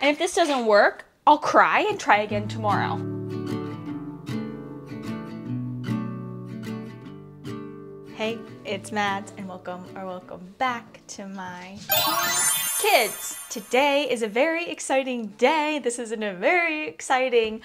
And if this doesn't work, I'll cry and try again tomorrow. Hey, it's Mads and welcome back to my kids. Today is a very exciting day. This is a very exciting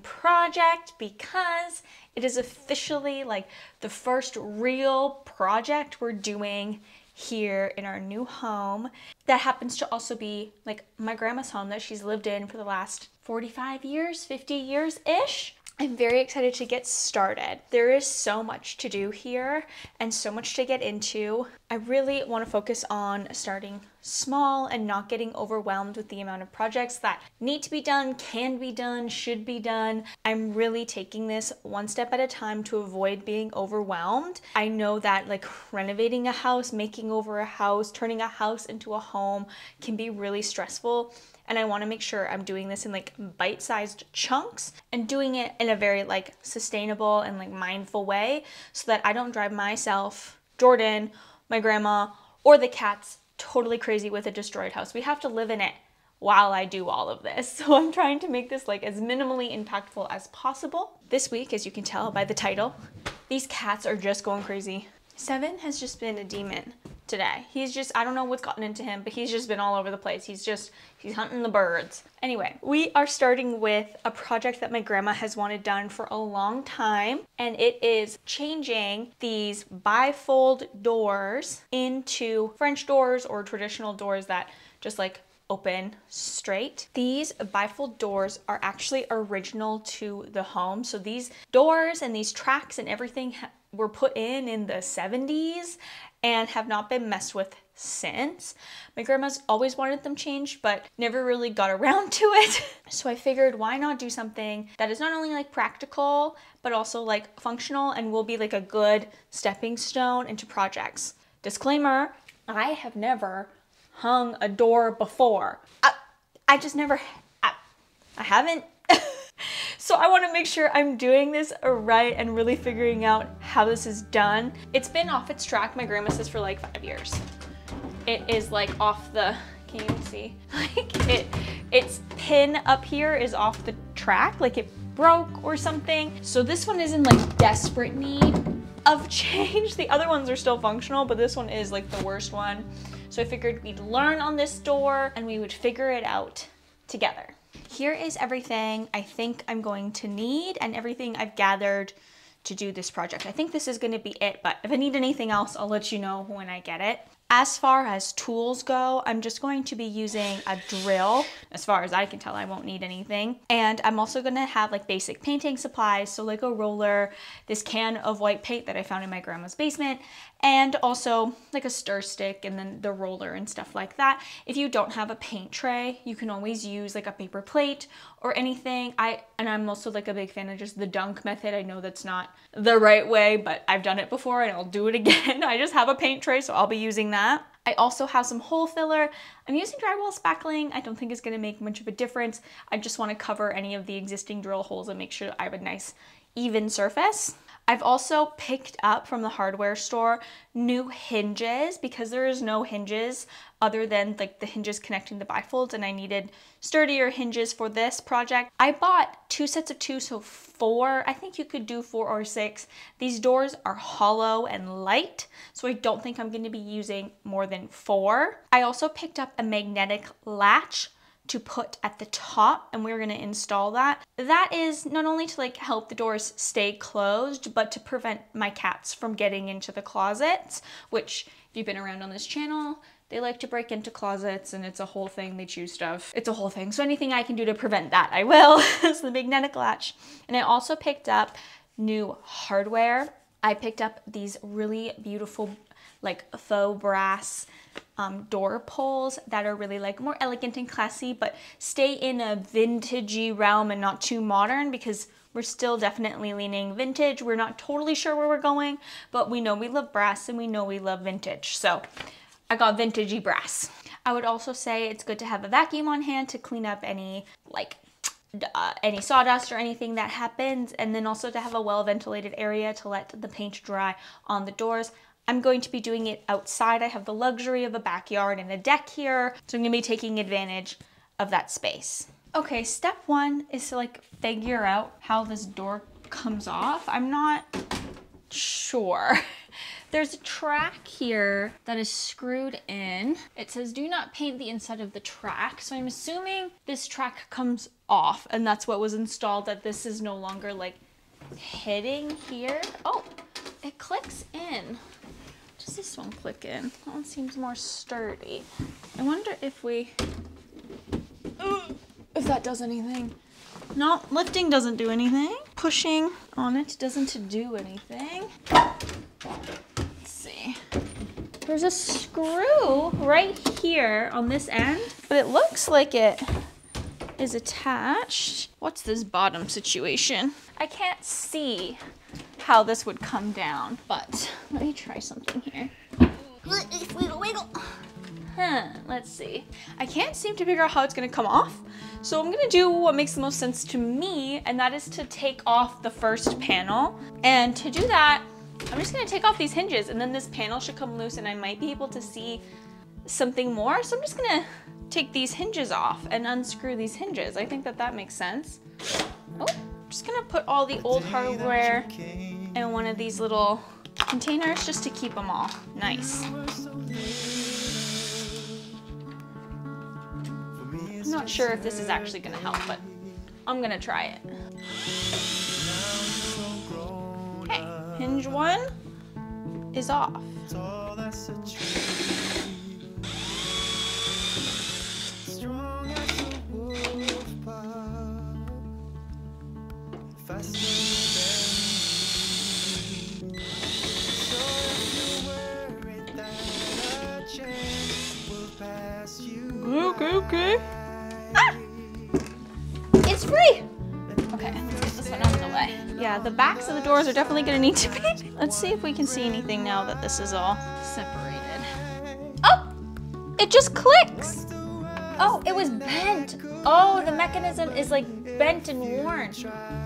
project because it is officially like the first real project we're doing here in our new home that happens to also be like my grandma's home that she's lived in for the last 45 years, 50 years-ish. I'm very excited to get started. There is so much to do here and so much to get into. I really want to focus on starting small and not getting overwhelmed with the amount of projects that need to be done, can be done, should be done. I'm really taking this one step at a time to avoid being overwhelmed. I know that like renovating a house, making over a house, turning a house into a home can be really stressful. And I want to make sure I'm doing this in like bite-sized chunks and doing it in a very like sustainable and like mindful way so that I don't drive myself, Jordan, my grandma, or the cats totally crazy with a destroyed house. We have to live in it while I do all of this. So I'm trying to make this like as minimally impactful as possible. This week, as you can tell by the title, these cats are just going crazy. Seven has just been a demon today. He's just, I don't know what's gotten into him, but he's just been all over the place. He's hunting the birds. Anyway, we are starting with a project that my grandma has wanted done for a long time, and it is changing these bifold doors into French doors or traditional doors that just like open straight. These bifold doors are actually original to the home. So these doors and these tracks and everything were put in the 70s and have not been messed with since. My grandma's always wanted them changed, but never really got around to it. So I figured why not do something that is not only like practical, but also like functional and will be like a good stepping stone into projects. Disclaimer, I have never hung a door before. I just never, I haven't. So I want to make sure I'm doing this right and really figuring out how this is done. It's been off its track, my grandma says, for like 5 years. It is like off the, can you even see? Like its pin up here is off the track, like it broke or something. So this one is in like desperate need of change. The other ones are still functional, but this one is like the worst one. So I figured we'd learn on this door and we would figure it out together. Here is everything I think I'm going to need and everything I've gathered to do this project. I think this is going to be it, but if I need anything else, I'll let you know when I get it. As far as tools go, I'm just going to be using a drill. As far as I can tell, I won't need anything. And I'm also gonna have like basic painting supplies, so like a roller, this can of white paint that I found in my grandma's basement, and also like a stir stick and then the roller and stuff like that. If you don't have a paint tray, you can always use like a paper plate or anything. I'm also like a big fan of just the dunk method. I know that's not the right way, but I've done it before and I'll do it again. I just have a paint tray, so I'll be using that. I also have some hole filler. I'm using drywall spackling. I don't think it's gonna make much of a difference. I just wanna cover any of the existing drill holes and make sure I have a nice even surface. I've also picked up from the hardware store new hinges because there is no hinges other than like the hinges connecting the bifolds, and I needed sturdier hinges for this project. I bought 2 sets of 2, so 4. I think you could do 4 or 6. These doors are hollow and light, so I don't think I'm going to be using more than 4. I also picked up a magnetic latch to put at the top, and we're going to install that. That is not only to like help the doors stay closed, but to prevent my cats from getting into the closets, which if you've been around on this channel, they like to break into closets and it's a whole thing. They chew stuff. It's a whole thing. So anything I can do to prevent that, I will. So the magnetic latch. And I also picked up new hardware. I picked up these really beautiful like faux brass door pulls that are really like more elegant and classy, but stay in a vintagey realm and not too modern, because we're still definitely leaning vintage. We're not totally sure where we're going, but we know we love brass and we know we love vintage. So I got vintagey brass. I would also say it's good to have a vacuum on hand to clean up any like any sawdust or anything that happens, and then also to have a well ventilated area to let the paint dry on the doors. I'm going to be doing it outside. I have the luxury of a backyard and a deck here, so I'm gonna be taking advantage of that space. Okay, step one is to like figure out how this door comes off. I'm not sure. There's a track here that is screwed in. It says do not paint the inside of the track. So I'm assuming this track comes off and that's what was installed, that this is no longer like hitting here. Oh, it clicks in. Does this one click in? That one seems more sturdy. I wonder if if that does anything. No, lifting doesn't do anything. Pushing on it doesn't do anything. Let's see. There's a screw right here on this end, but it looks like it is attached. What's this bottom situation? I can't see how this would come down, but let me try something here. Wiggle, wiggle. Let's see. I can't seem to figure out how it's gonna come off. So I'm gonna do what makes the most sense to me, and that is to take off the first panel. And to do that, I'm just gonna take off these hinges, and then this panel should come loose and I might be able to see something more. So I'm just gonna take these hinges off and unscrew these hinges. I think that makes sense. Oh, I'm just gonna put all the old hardware in one of these little containers just to keep them all nice. I'm not sure if this is actually gonna help, but I'm gonna try it. Okay, hinge one is off. Okay. Ah! It's free! Okay, let's get this one out of the way. Yeah, the backs of the doors are definitely gonna need to be. Let's see if we can see anything now that this is all separated. Oh! It just clicks! Oh, it was bent. Oh, the mechanism is like bent and worn.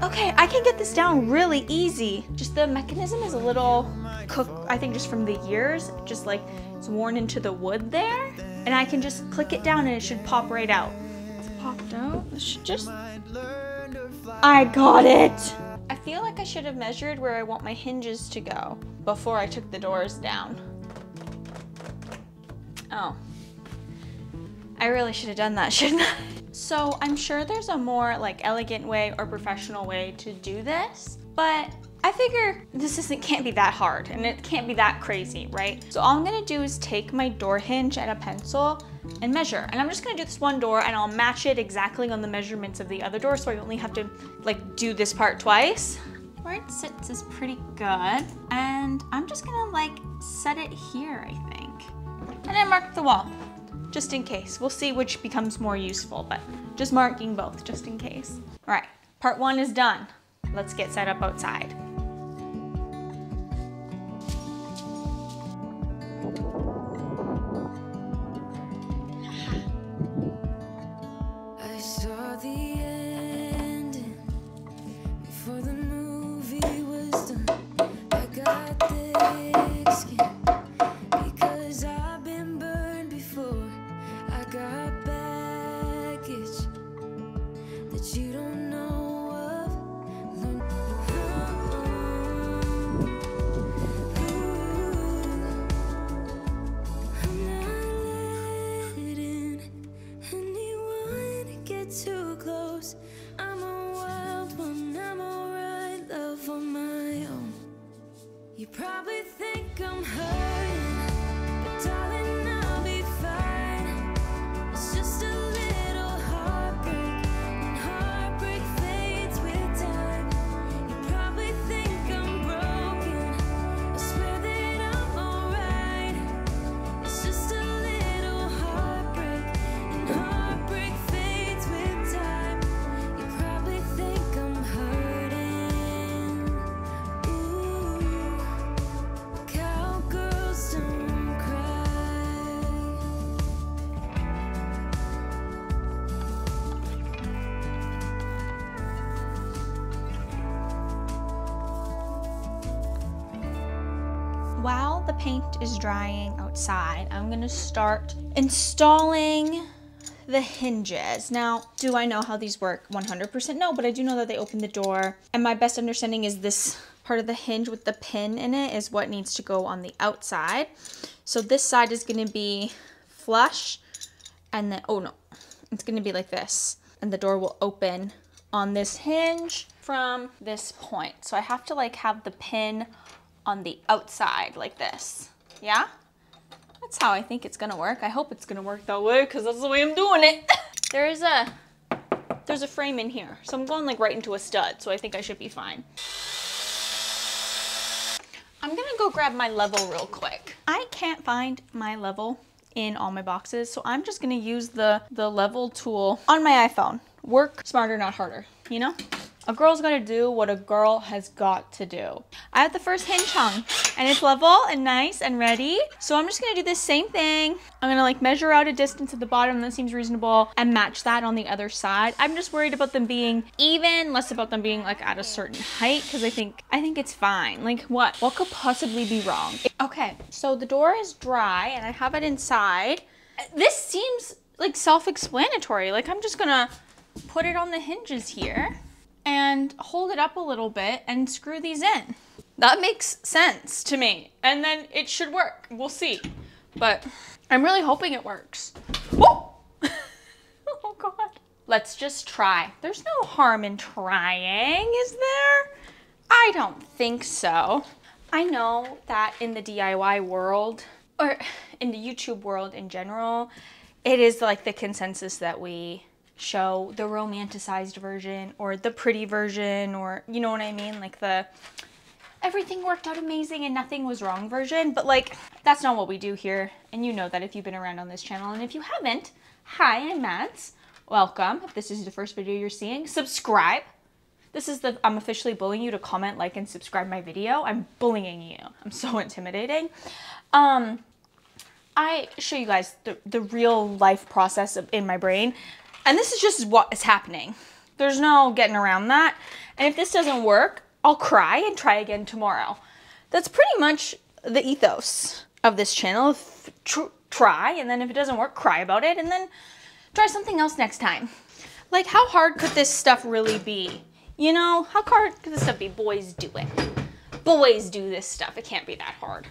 Okay, I can get this down really easy. Just the mechanism is a little cooked, I think just from the years, just like it's worn into the wood there. And I can just click it down and it should pop right out. It's popped out. It should just... I got it! I feel like I should have measured where I want my hinges to go before I took the doors down. Oh. I really should have done that, shouldn't I? So I'm sure there's a more like elegant way or professional way to do this, but I figure this can't be that hard and it can't be that crazy, right? So all I'm gonna do is take my door hinge and a pencil and measure. And I'm just gonna do this one door and I'll match it exactly on the measurements of the other door so I only have to like do this part twice. Where it sits is pretty good. And I'm just gonna like set it here, I think. And I mark the wall, just in case. We'll see which becomes more useful, but just marking both just in case. All right, part one is done. Let's get set up outside. You don't know of. the paint is drying outside, I'm gonna start installing the hinges. Now, do I know how these work? 100% no, but I do know that they open the door. And my best understanding is this part of the hinge with the pin in it is what needs to go on the outside. So this side is gonna be flush, and then, oh no, it's gonna be like this. And the door will open on this hinge from this point. So I have to like have the pin on the outside like this, yeah? That's how I think it's gonna work. I hope it's gonna work that way because that's the way I'm doing it. There's a frame in here. So I'm going like right into a stud. So I think I should be fine. I'm gonna go grab my level real quick. I can't find my level in all my boxes. So I'm just gonna use the level tool on my iPhone. Work smarter, not harder, you know? A girl's gotta do what a girl has got to do. I have the first hinge hung and it's level and nice and ready. So I'm just gonna do the same thing. I'm gonna like measure out a distance at the bottom that seems reasonable and match that on the other side. I'm just worried about them being even, less about them being like at a certain height because I think it's fine. Like what could possibly be wrong? Okay, so the door is dry and I have it inside. This seems like self-explanatory. Like I'm just gonna put it on the hinges here and hold it up a little bit and screw these in. That makes sense to me. And then it should work. We'll see. But I'm really hoping it works. Whoa! Oh God. Let's just try. There's no harm in trying, is there? I don't think so. I know that in the DIY world, or in the YouTube world in general, it is like the consensus that we show the romanticized version or the pretty version, or you know what I mean, like the everything worked out amazing and nothing was wrong version. But like that's not what we do here, and you know that if you've been around on this channel. And if you haven't, hi, I'm Mads. Welcome. If this is the first video you're seeing, subscribe. I'm officially bullying you to comment, like, and subscribe my video. I'm bullying you. I'm so intimidating. I show you guys the real life process in my brain. And this is just what is happening. There's no getting around that. And if this doesn't work, I'll cry and try again tomorrow. That's pretty much the ethos of this channel. Try, and then if it doesn't work, cry about it, and then try something else next time. Like, how hard could this stuff really be? You know, how hard could this stuff be? Boys do it. Boys do this stuff. It can't be that hard.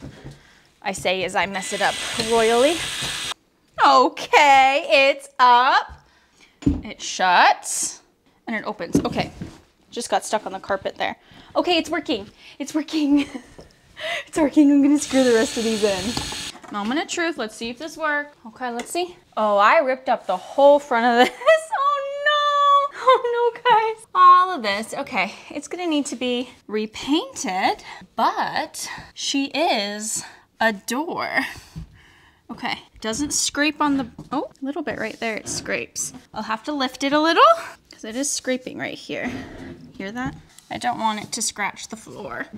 I say as I mess it up royally. Okay, it's up. It shuts and it opens. Okay, just got stuck on the carpet there. Okay, it's working. It's working. It's working. I'm gonna screw the rest of these in. Moment of truth. Let's see if this works. Okay, let's see. Oh, I ripped up the whole front of this. Oh no. Oh no, guys. All of this. Okay, it's gonna need to be repainted, but she is a door. Okay, doesn't scrape on the, oh, a little bit right there, it scrapes. I'll have to lift it a little because it is scraping right here. Hear that? I don't want it to scratch the floor.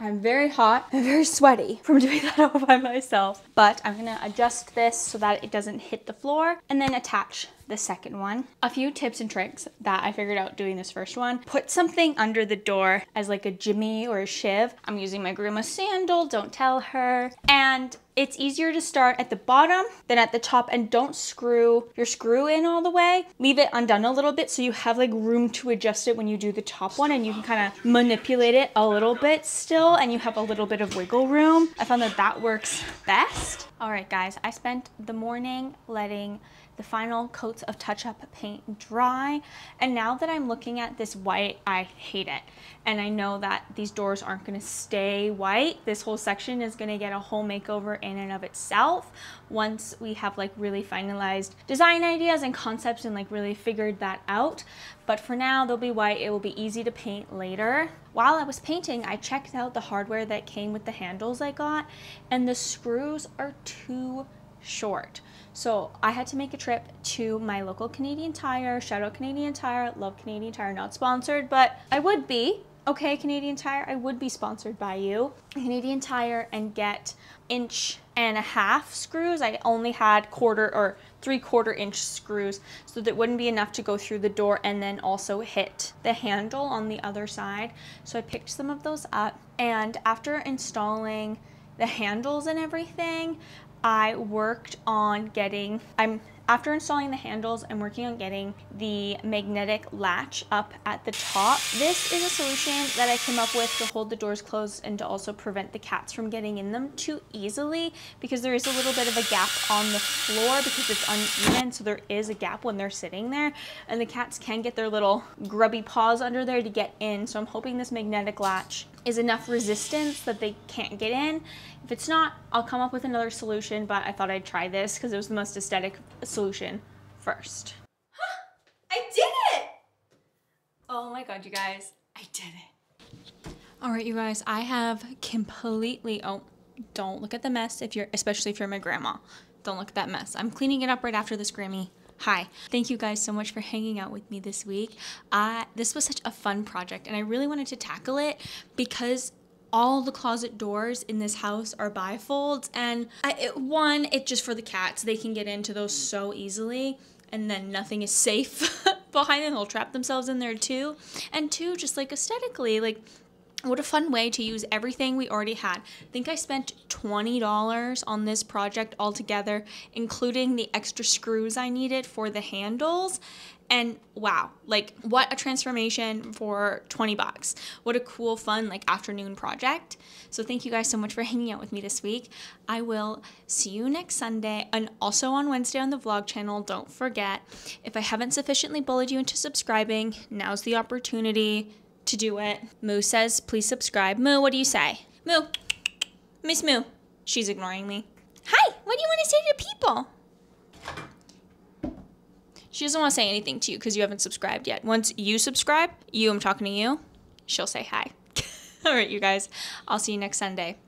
I'm very hot and very sweaty from doing that all by myself, but I'm gonna adjust this so that it doesn't hit the floor and then attach the second one. A few tips and tricks that I figured out doing this first one. Put something under the door as like a jimmy or a shiv. I'm using my grandma's sandal, don't tell her. And it's easier to start at the bottom than at the top, and don't screw your screw in all the way. Leave it undone a little bit so you have like room to adjust it when you do the top one, and you can kind of manipulate it a little bit still, and you have a little bit of wiggle room. I found that that works best. All right, guys, I spent the morning letting the final coats of touch-up paint dry, and now that I'm looking at this white, I hate it. And I know that these doors aren't gonna stay white. This whole section is gonna get a whole makeover in and of itself once we have like really finalized design ideas and concepts and like really figured that out. But for now, they'll be white. It will be easy to paint later. While I was painting, I checked out the hardware that came with the handles I got, and the screws are too short. So I had to make a trip to my local Canadian Tire. Shout out Canadian Tire, love Canadian Tire, not sponsored, but I would be. Okay, Canadian Tire, I would be sponsored by you. Canadian Tire, and get 1.5 inch screws. I only had 1/4 or 3/4 inch screws, so that wouldn't be enough to go through the door and then also hit the handle on the other side. So I picked some of those up, and after installing the handles and everything, I worked on getting, after installing the handles, I'm working on getting the magnetic latch up at the top. This is a solution that I came up with to hold the doors closed and to also prevent the cats from getting in them too easily, because there is a little bit of a gap on the floor because it's uneven, so there is a gap when they're sitting there, and the cats can get their little grubby paws under there to get in. So I'm hoping this magnetic latch is enough resistance that they can't get in. If it's not, I'll come up with another solution, but I thought I'd try this because it was the most aesthetic solution first. I did it! Oh my God, you guys, I did it. All right, you guys, I have completely, oh, don't look at the mess especially if you're my grandma. Don't look at that mess. I'm cleaning it up right after this, Grammy. Hi. Thank you guys so much for hanging out with me this week. This was such a fun project, and I really wanted to tackle it because all the closet doors in this house are bifolds, and it's just for the cats. They can get into those so easily, and then nothing is safe behind them. They'll trap themselves in there too. And two, just like aesthetically, like what a fun way to use everything we already had. I think I spent $20 on this project altogether, including the extra screws I needed for the handles. And wow, like what a transformation for 20 bucks. What a cool, fun, like afternoon project. So thank you guys so much for hanging out with me this week. I will see you next Sunday, and also on Wednesday on the vlog channel. Don't forget, if I haven't sufficiently bullied you into subscribing, now's the opportunity to do it. Moo says, please subscribe. Moo, what do you say? Moo, Miss Moo. She's ignoring me. Hi, what do you want to say to people? She doesn't want to say anything to you because you haven't subscribed yet. Once you subscribe, I'm talking to you, she'll say hi. All right, you guys, I'll see you next Sunday.